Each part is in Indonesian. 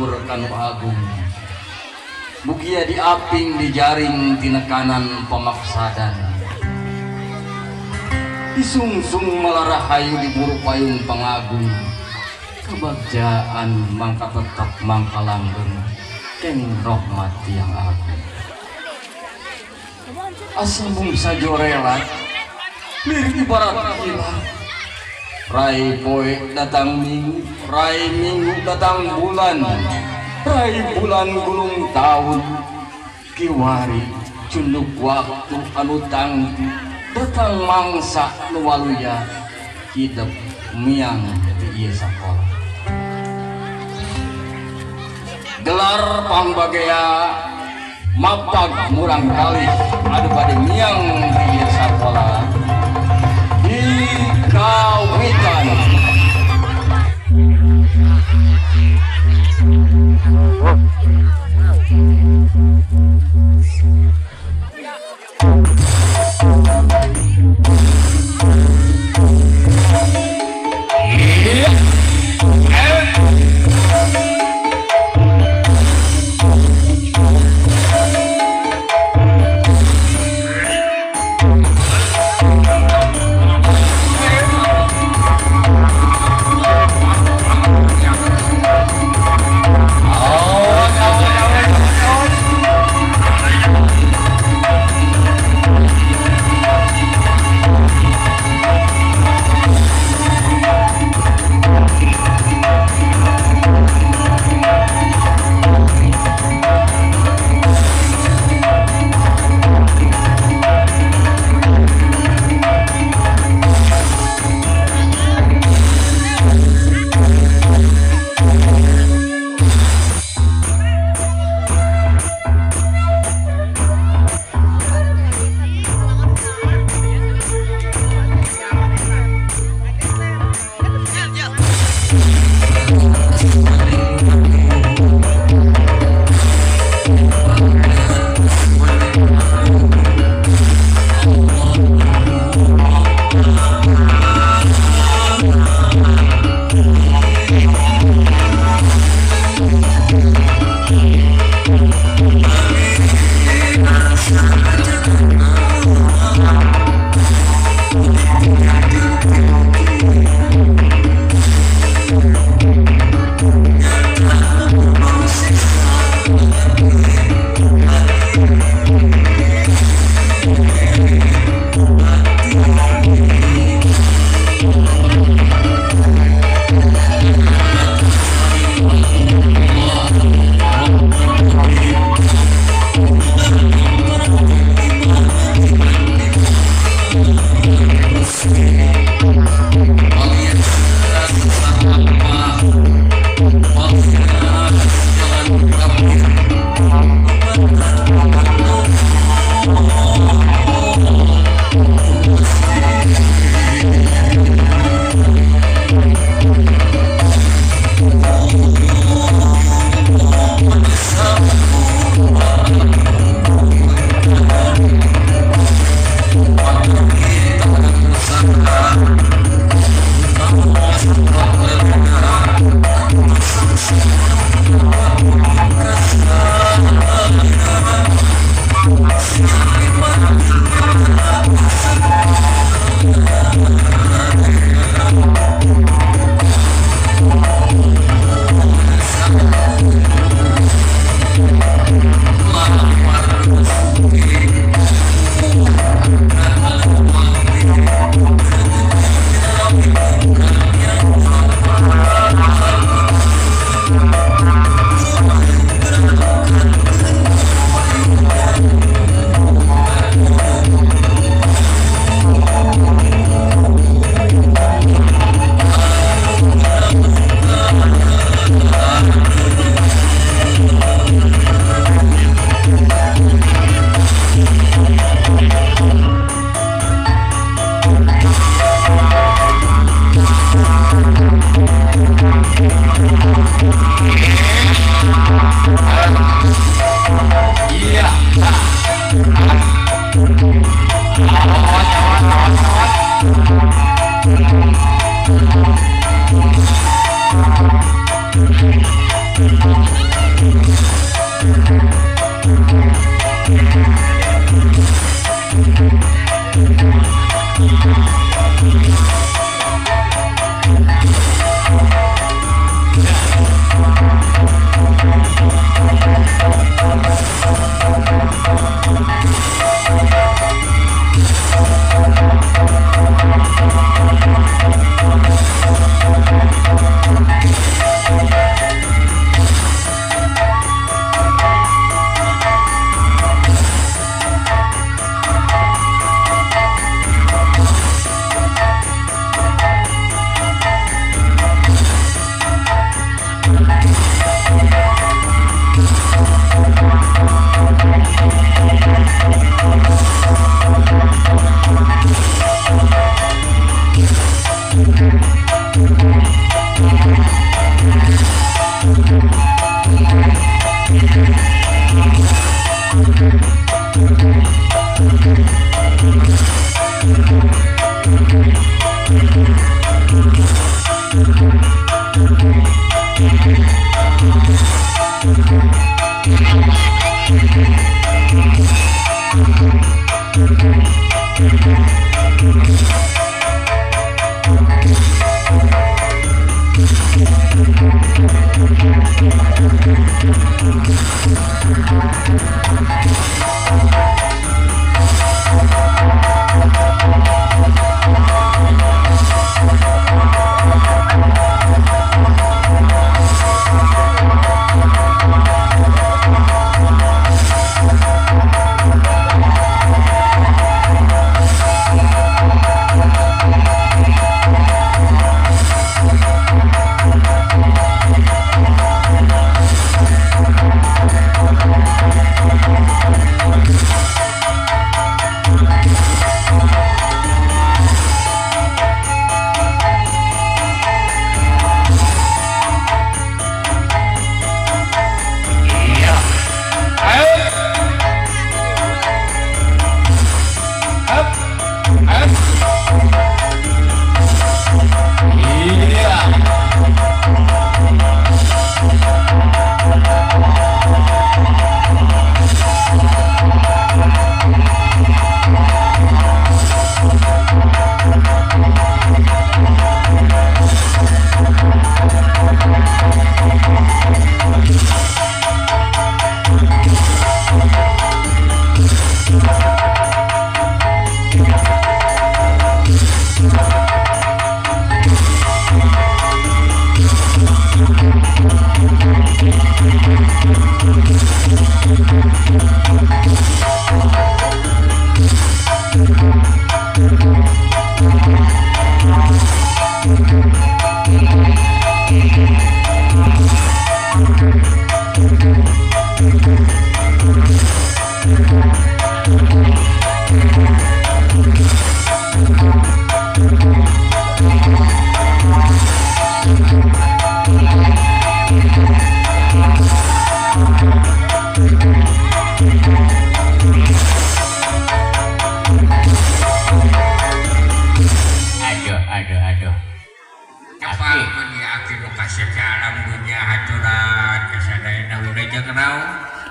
luhur kanu agung mugia diaping dijaring tinekanan pemaksadan disungsung malarahayu diburu payung pangagung kebagjaan mangka tetap mangka langgeng kenging rahmat yang agung asa mungsa jorelat lirik ibarat kilat rai poe datang minggu rai minggu datang bulan rai bulan gulung tahun kiwari cunduk waktu anu tangguh datang mangsa nu waluya hidup miang di ieu sakola gelar pangbagea mapag murang kali adu bade miang di ieu sakola dikawitan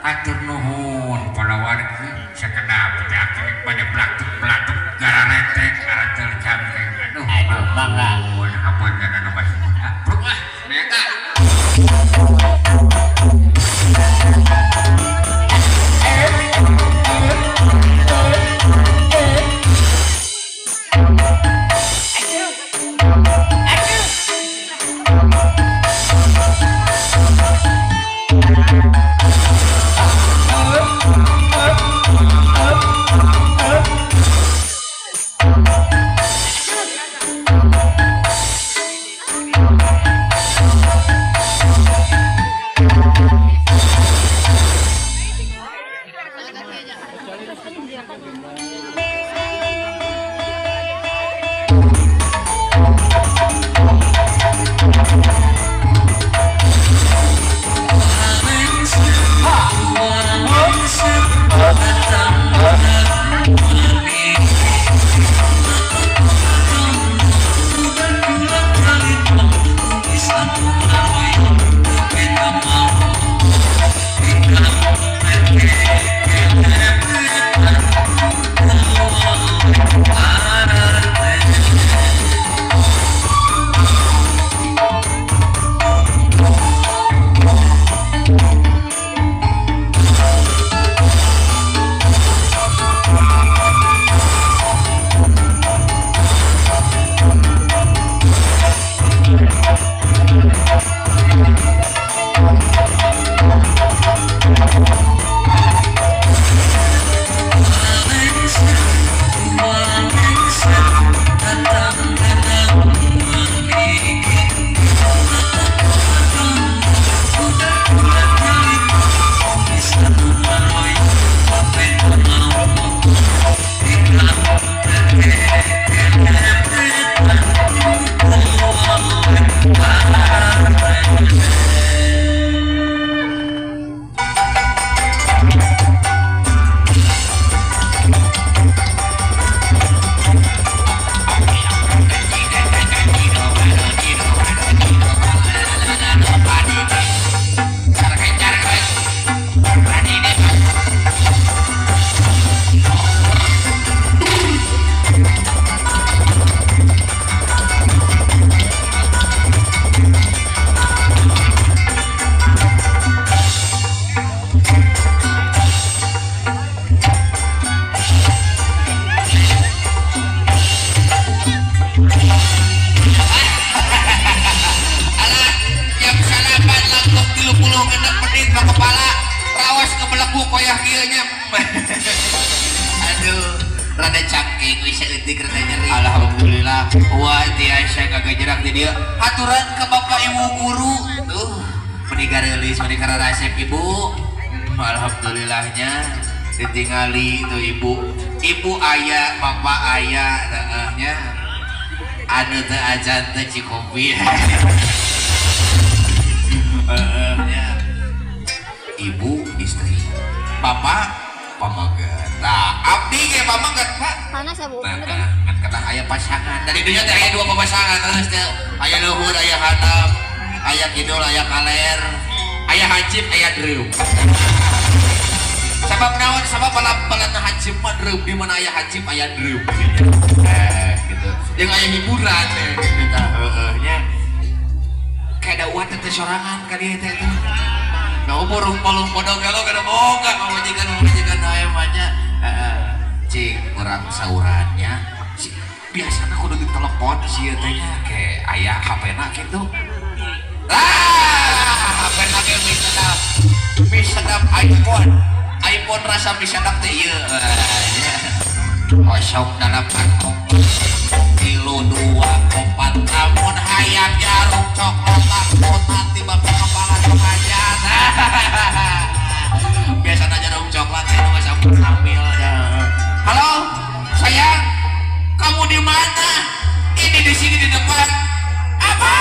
Atur nuhun para wargi sakedap penyakit banyak belatuk garanetek atur cangkeng aduh bangga apa jangan nama semua bro mereka poyah kieunya. Aduh, rada cangking bisa eutik rada nyeri. Alhamdulillah. Wah, tiasa kagak jerak di dieu. Haturan ke Bapak Ibu guru. Menikah rilis, menikah resep Ibu. Alhamdulillahnya ditinggali itu Ibu ayah, Bapak ayah, nya anu teu ajan teh cikopi. Ibu istri, Bapak pamagat. Nah, abdi ge pamagat, Pak. Panas ya, Bu. Nah, kan kata aya pasangan. Dari dunia teh aya dua pasangan terus teh. Aya luhur, aya hadap, aya kidul, aya kaler, aya hajib, aya dreum. Sabab naon? Sabab balana hajib mah dreum, di mana aya hajib aya dreum. Gitu. Yang aya hiburan gitu. Nya kayak ada uat teh sorangan ka dieu teh. Nah, burung palung podong gelo kada boga majikan aya mah nya. Cing urang saurannya biasana kudu ditelepon si teh nya ke aya HP-na kitu. HP-na ge misadap iPhone rasa misadap teh ieu. Kosong dalam kantong kilo 2,4 namun hayang jarum coklat takut nanti bapak kepala kemajat. Biasanya jarum coklat itu nggak sampai hamil. Halo sayang, kamu di mana? Ini di sini di depan. Apa?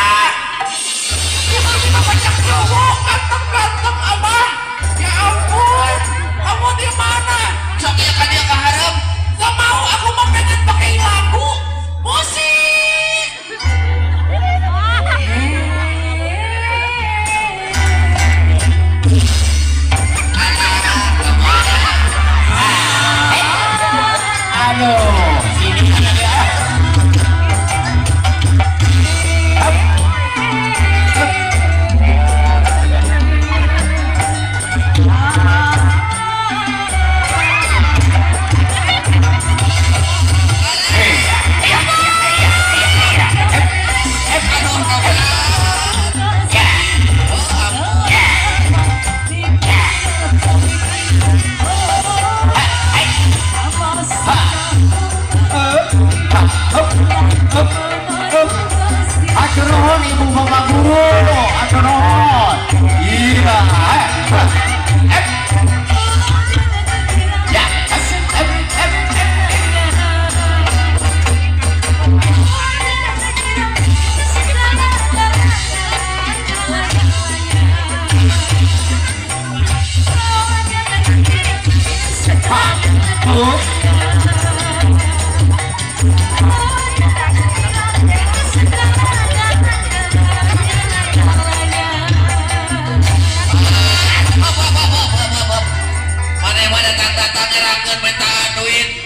Apa yang cowok ganteng abah? Ya ampun, kamu di mana? Sok ya kan dia keharap. Gak mau, aku mau pengen pakai lagu musik. Aduh, sini ada. Atur nuhun Ibu Bapak Guru, atur nuhun. Iya.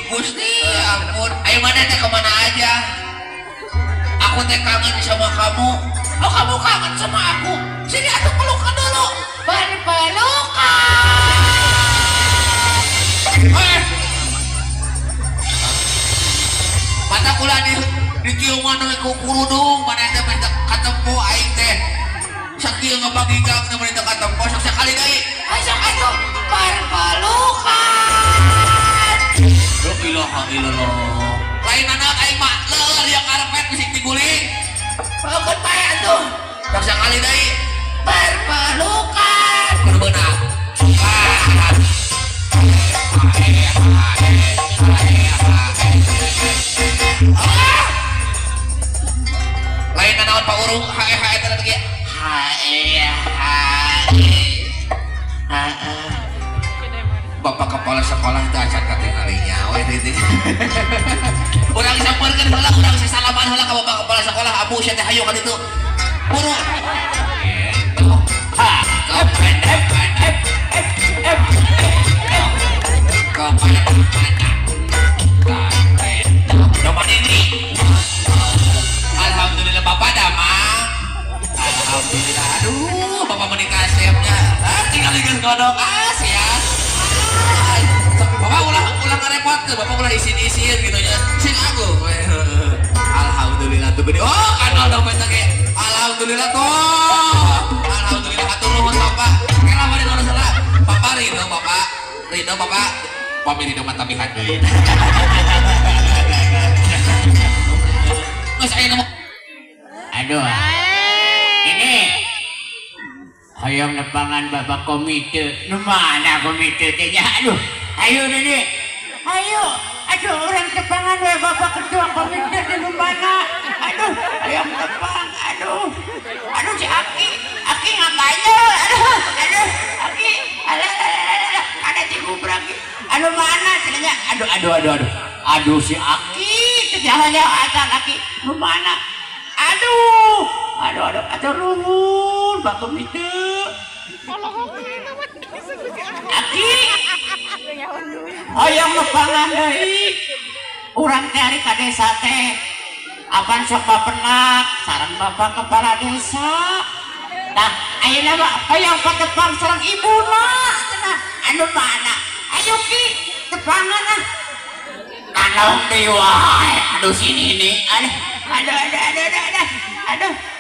Gusti ampun, ayo mana teh kemana aja? Aku teh kangen sama kamu. Oh, kamu kangen sama aku? Sini aku pelukan dulu. Berpelukan. Mata kula di kieuman ku kurudung, mana teh minta katempo aing teh. Sakieu ngabagi gang teh minta katempo sok sakali deui. Sok atuh berpelukan. La ilaha illallah. Lain anak aing mah leueur yang karepet bisik diguling. Pelukan bae atuh. Sok sakali deui. Berpelukan. Kudu beunang. Lain naon Pak Urung hae teh teh Bapak kepala sekolah teh acan katinggalinya we teh. Urang sampeurkeun heula, urang sasalaman heula ka bapak kepala sekolah Abu sia teh hayu ka ditu. Buru. Alhamdulillah Bapak damang. Alhamdulillah. Aduh, Bapak menikah siapnya. Tinggal geus godok sia. Bapak ulah ngarepot tuh, Bapak ulah isin-isin gitu ya. Sing agung. Alhamdulillah tuh gede. Oh, kanal dompet ge. Alhamdulillah tuh. Alhamdulillah hatur nuhun Bapak. Kela bari lurus heula. Bapak rindu Bapak. Ridho bapak pamili do mata mihan deui geus aya nu Aduh, ini hayang nepangan bapak komite, nu mana komite teh nya? Aduh, ayo ini, ayo, aduh orang nepangan we bapak ketua komite teh nu mana? Aduh, hayang nepang, aduh si Aki ngapainnya? Aduh, Aki, alah, ada si Gubrak, aduh mana cenanya? Aduh si Aki, jangan asal Aki, nu mana? Aduh, nuhun, Pak Komite. Aki, hayang nepangan deui. Urang teh ari ka desa teh. Apan sok bapenak sareng Bapak Kepala Desa. Tah, ayeuna mah hayang patepang sareng ibuna cenah. Anu mana? Ayo Ki, tepangan ah. Kanaon deui wae. Aduh sini nih.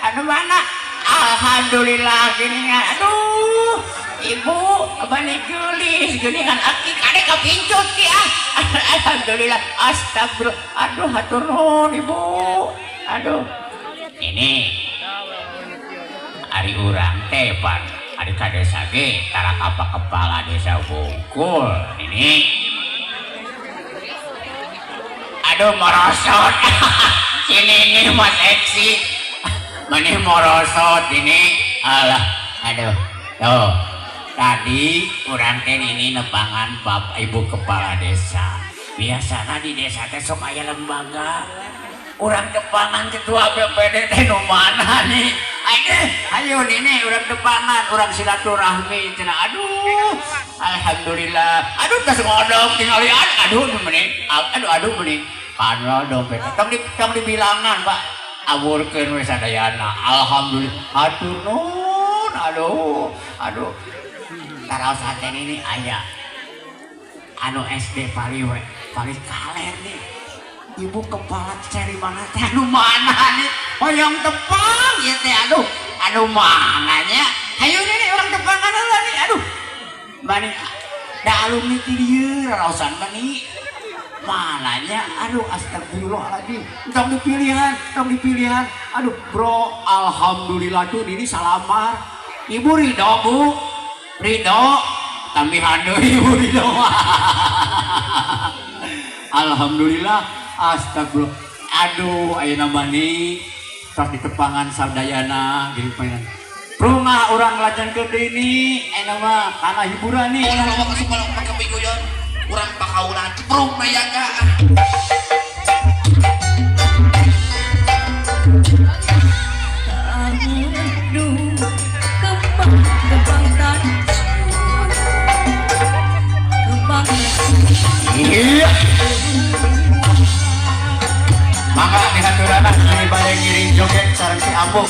Aduh mana? Alhamdulillah gini nga. Aduh, ibu bani geulis-geulingan Aki kade kapincut ki ah. Alhamdulillah, astagfirullah. Aduh hatur nuhun ibu. Aduh. Ini ari urang teh pan, ari ka desa ge tara kepala desa Bungkul. Ini aduh merosot. Ini mas Eksi maneh morosot ini alah aduh tuh tadi urang teh ini nepangan bapak ibu kepala desa biasana di desa teh sok aya lembaga urang nepangan ketua BPD teh nu mana nih ayo ini urang nepangan urang silaturahmi cenah aduh alhamdulillah aduh tas ngodong tingali aduh mending karena dompet tong dibilangan Pak awurkeun we sadayana alhamdulillah hatur nuhun aduh taraos aten ini aya anu SD paling kaler nih ibu kepala cari mana teh anu mana nih hoyong tepang ya teh aduh anu mananya hayu nih orang tepangan heula nih aduh bani da alumni ti dieu raraosan bani mananya aduh astagfirullahaladzim tong dipilihan aduh bro alhamdulillah tuh ini salamar ibu Ridho bu Ridho tambihan deui ibu Ridho alhamdulillah astagfirullah aduh ayeuna mani tos ditepangan sadayana geuning painan rumah urang lajenkeun deui ini ayeuna mah kana hiburan nih ulah loba kasumpah pake piguyon urang pakaulan prung mayaga iya mangga dihaturanan dari bade ngiring joget sareng si Ambo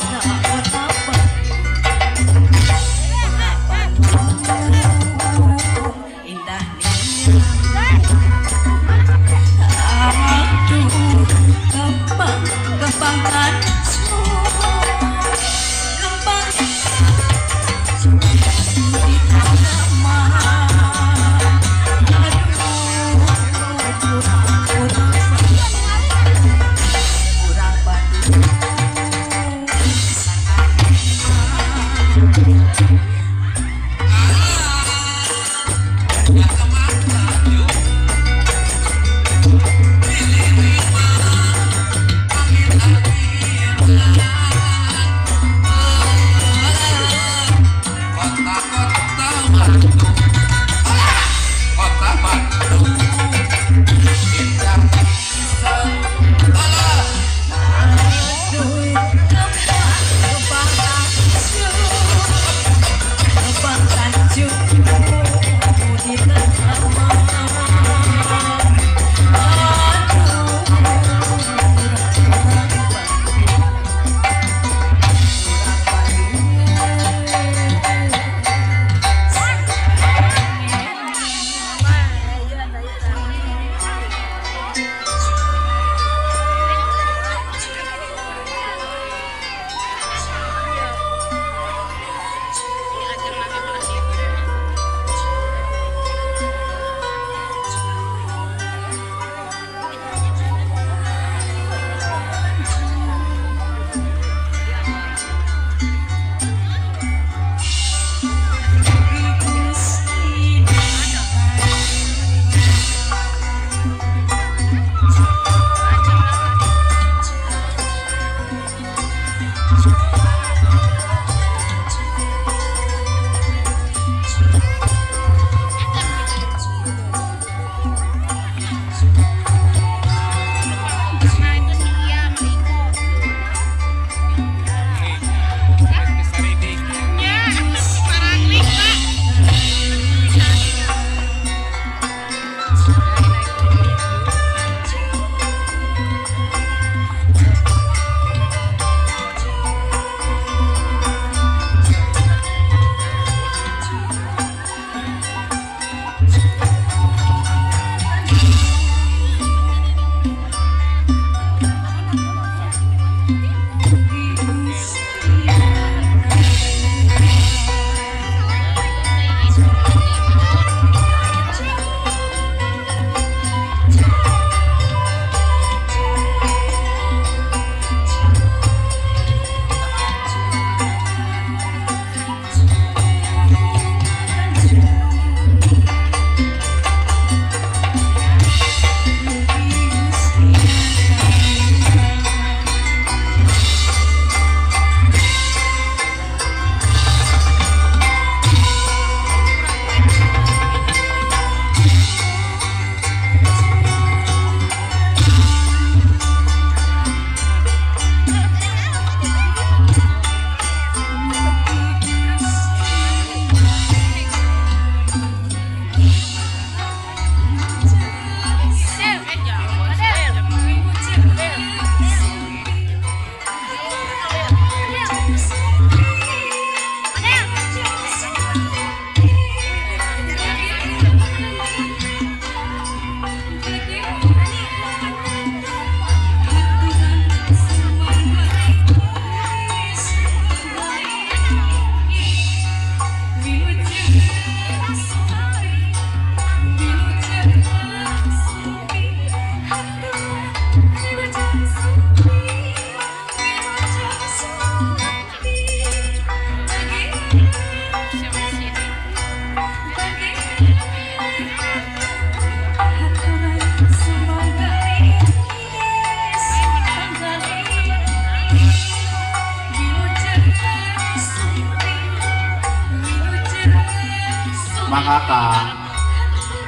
maka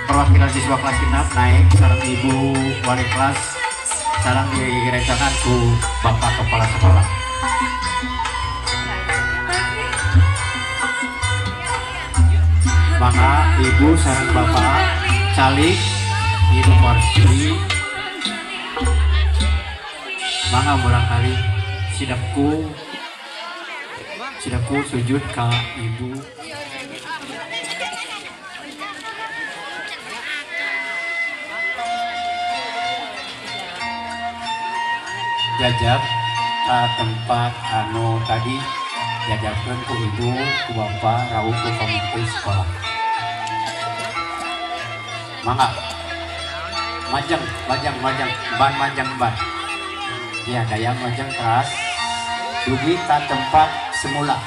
perwakilan siswa kelas genap naik sareng ibu wali kelas sareng direncanakan ku bapak kepala sekolah. Maka ibu sareng bapak calik ibu kursi. Maka barangkali sidapku sujud ke ibu. Jajak ke tempat anu tadi jajakan ku ibu ku bapak rawuh ku komite sekolah. Mangga majang ban ya daya majang keras dugi ke tempat semula.